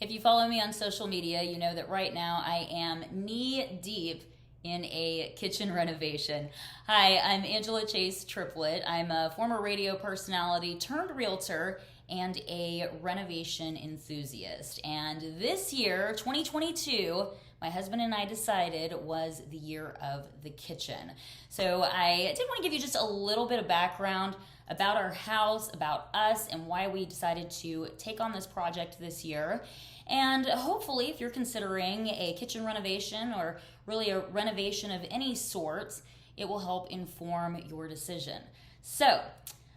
If you follow me on social media, you know that right now I am knee deep in a kitchen renovation. Hi, I'm Angela Chase Triplet. I'm a former radio personality turned realtor and a renovation enthusiast. And this year, 2022, my husband and I decided was the year of the kitchen. So I did want to give you just a little bit of background about our house, about us, and why we decided to take on this project this year. And hopefully, if you're considering a kitchen renovation or really a renovation of any sorts, it will help inform your decision. So,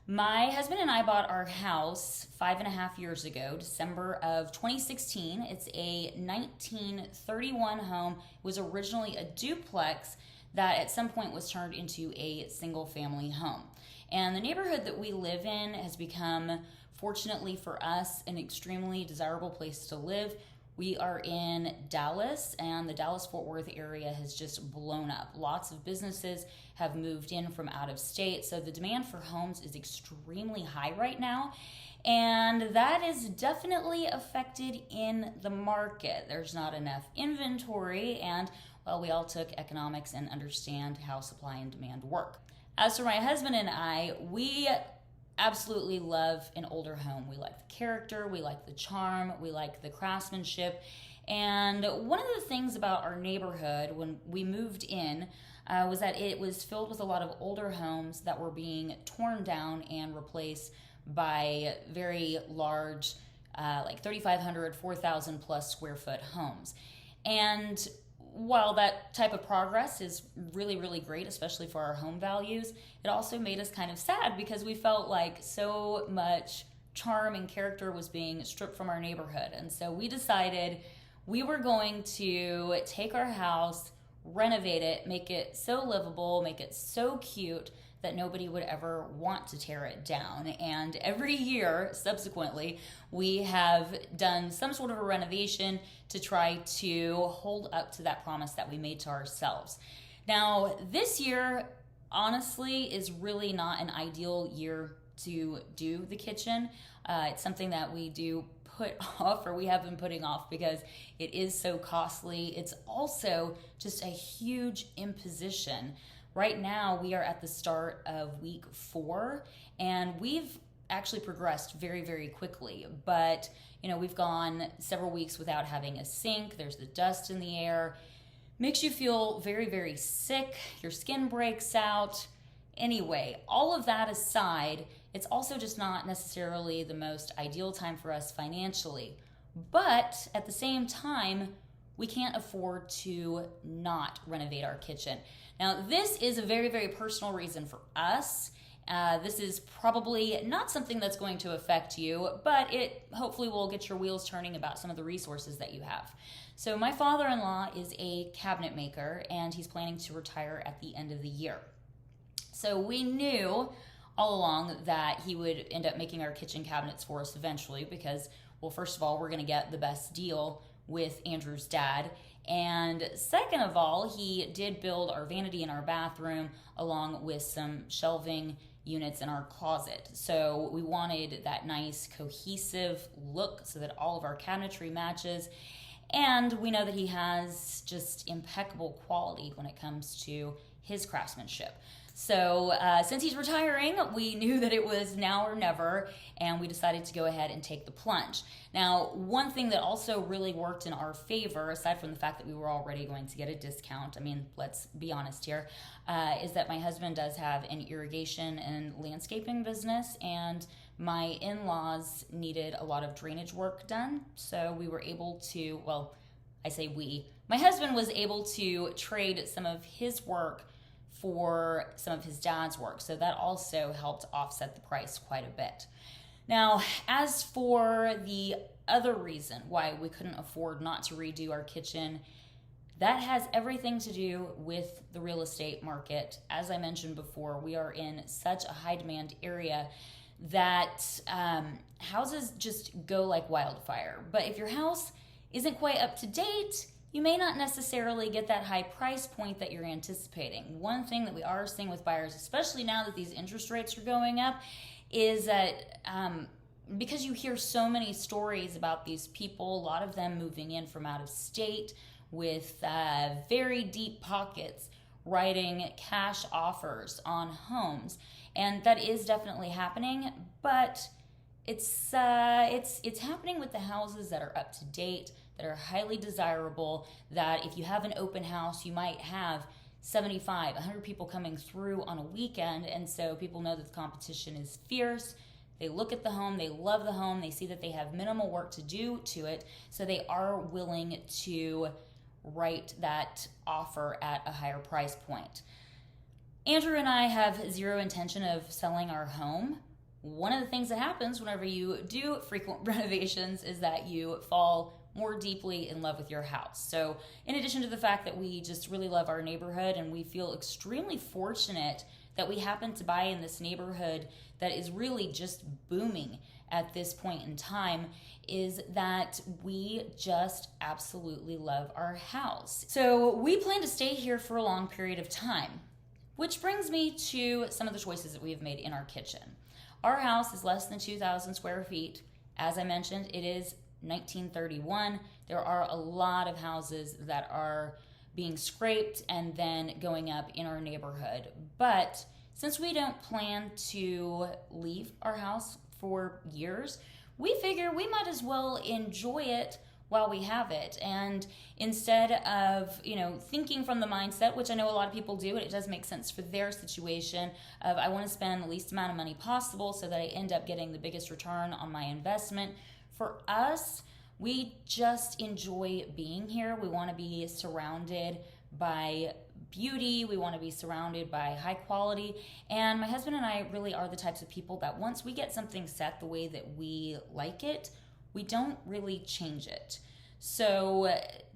my husband and I bought our house 5.5 years ago, December of 2016. It's a 1931 home. It was originally a duplex that at some point was turned into a single family home. And the neighborhood that we live in has become, fortunately for us, an extremely desirable place to live. We are in Dallas, and the Dallas-Fort Worth area has just blown up. Lots of businesses have moved in from out of state, so the demand for homes is extremely high right now, and that is definitely affected in the market. There's not enough inventory, and well, we all took economics and understand how supply and demand work. As for my husband and I, we absolutely love an older home. We like the character, we like the charm, we like the craftsmanship. And one of the things about our neighborhood when we moved in was that it was filled with a lot of older homes that were being torn down and replaced by very large, like 3,500, 4,000 plus square foot homes. And while that type of progress is really, really great, especially for our home values, it also made us kind of sad because we felt like so much charm and character was being stripped from our neighborhood. And so we decided we were going to take our house, renovate it, make it so livable, make it so cute that nobody would ever want to tear it down. And every year subsequently, we have done some sort of a renovation to try to hold up to that promise that we made to ourselves. Now, this year, honestly, is really not an ideal year to do the kitchen. It's something that we do put off, or we have been putting off, because it is so costly. It's also just a huge imposition. Right now, we are at the start of week 4, and we've actually progressed very, very quickly. But, we've gone several weeks without having a sink. There's the dust in the air. Makes you feel very, very sick. Your skin breaks out. Anyway, all of that aside, it's also just not necessarily the most ideal time for us financially. But at the same time, we can't afford to not renovate our kitchen. Now, this is a very, very personal reason for us. This is probably not something that's going to affect you, but it hopefully will get your wheels turning about some of the resources that you have. So my father-in-law is a cabinet maker, and he's planning to retire at the end of the year. So we knew all along that he would end up making our kitchen cabinets for us eventually because, well, first of all, we're going to get the best deal with Andrew's dad. And second of all, he did build our vanity in our bathroom along with some shelving units in our closet. So we wanted that nice cohesive look so that all of our cabinetry matches. And we know that he has just impeccable quality when it comes to his craftsmanship. So since he's retiring, we knew that it was now or never, and we decided to go ahead and take the plunge. Now, one thing that also really worked in our favor, aside from the fact that we were already going to get a discount, let's be honest here, is that my husband does have an irrigation and landscaping business, and my in-laws needed a lot of drainage work done. So we were able to, well, I say we, my husband was able to trade some of his work for some of his dad's work. So that also helped offset the price quite a bit. Now, as for the other reason why we couldn't afford not to redo our kitchen, that has everything to do with the real estate market. As I mentioned before, we are in such a high demand area that houses just go like wildfire. But if your house isn't quite up to date, you may not necessarily get that high price point that you're anticipating. One thing that we are seeing with buyers, especially now that these interest rates are going up, is that because you hear so many stories about these people, a lot of them moving in from out of state with very deep pockets, writing cash offers on homes, and that is definitely happening. But it's happening with the houses that are up to date, that are highly desirable. That if you have an open house, you might have 75, 100 people coming through on a weekend, and so people know that the competition is fierce. They look at the home, they love the home, they see that they have minimal work to do to it, so they are willing to write that offer at a higher price point. Andrew and I have zero intention of selling our home. One of the things that happens whenever you do frequent renovations is that you fall more deeply in love with your house. So in addition to the fact that we just really love our neighborhood and we feel extremely fortunate that we happen to buy in this neighborhood that is really just booming at this point in time, is that we just absolutely love our house. So we plan to stay here for a long period of time, which brings me to some of the choices that we have made in our kitchen. Our house is less than 2,000 square feet. As I mentioned, it is 1931. There are a lot of houses that are being scraped and then going up in our neighborhood. But since we don't plan to leave our house for years, we figure we might as well enjoy it while we have it. And instead of, thinking from the mindset, which I know a lot of people do, and it does make sense for their situation, of I want to spend the least amount of money possible so that I end up getting the biggest return on my investment. For us, we just enjoy being here. We want to be surrounded by beauty. We want to be surrounded by high quality. And my husband and I really are the types of people that once we get something set the way that we like it, we don't really change it. So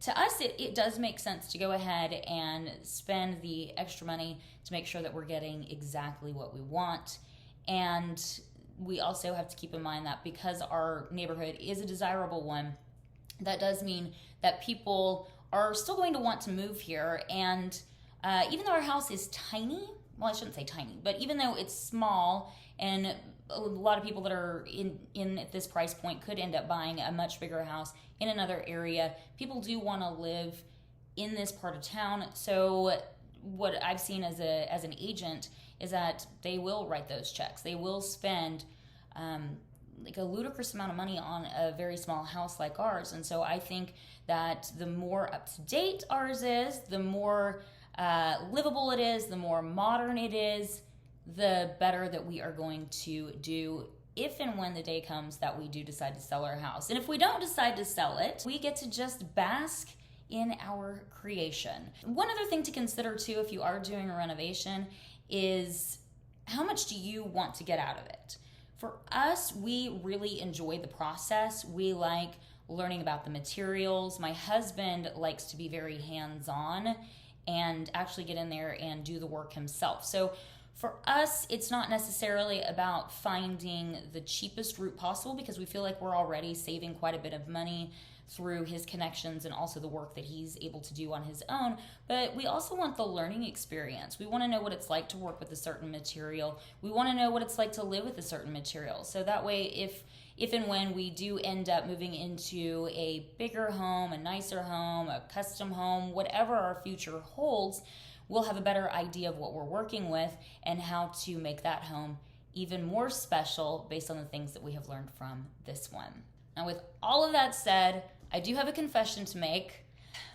to us, it does make sense to go ahead and spend the extra money to make sure that we're getting exactly what we want. And we also have to keep in mind that because our neighborhood is a desirable one, that does mean that people are still going to want to move here. And even though our house is tiny, well, I shouldn't say tiny, but even though it's small, and a lot of people that are in at this price point could end up buying a much bigger house in another area, people do want to live in this part of town. So what I've seen as an agent is that they will write those checks. They will spend like a ludicrous amount of money on a very small house like ours. And so I think that the more up to date ours is, the more livable it is, the more modern it is, the better that we are going to do if and when the day comes that we do decide to sell our house. And if we don't decide to sell it, we get to just bask in our creation. One other thing to consider too, if you are doing a renovation, is how much do you want to get out of it? For us, we really enjoy the process. We like learning about the materials. My husband likes to be very hands-on and actually get in there and do the work himself. So for us, it's not necessarily about finding the cheapest route possible, because we feel like we're already saving quite a bit of money through his connections and also the work that he's able to do on his own. But we also want the learning experience. We want to know what it's like to work with a certain material. We want to know what it's like to live with a certain material. So that way, if and when we do end up moving into a bigger home, a nicer home, a custom home, whatever our future holds, we'll have a better idea of what we're working with and how to make that home even more special based on the things that we have learned from this one. Now, with all of that said, I do have a confession to make.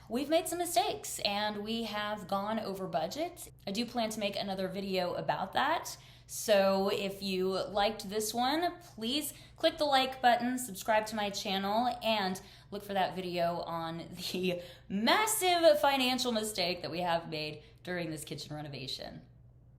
We've made some mistakes and we have gone over budget. I do plan to make another video about that. So if you liked this one, please click the like button, subscribe to my channel, and look for that video on the massive financial mistake that we have made during this kitchen renovation.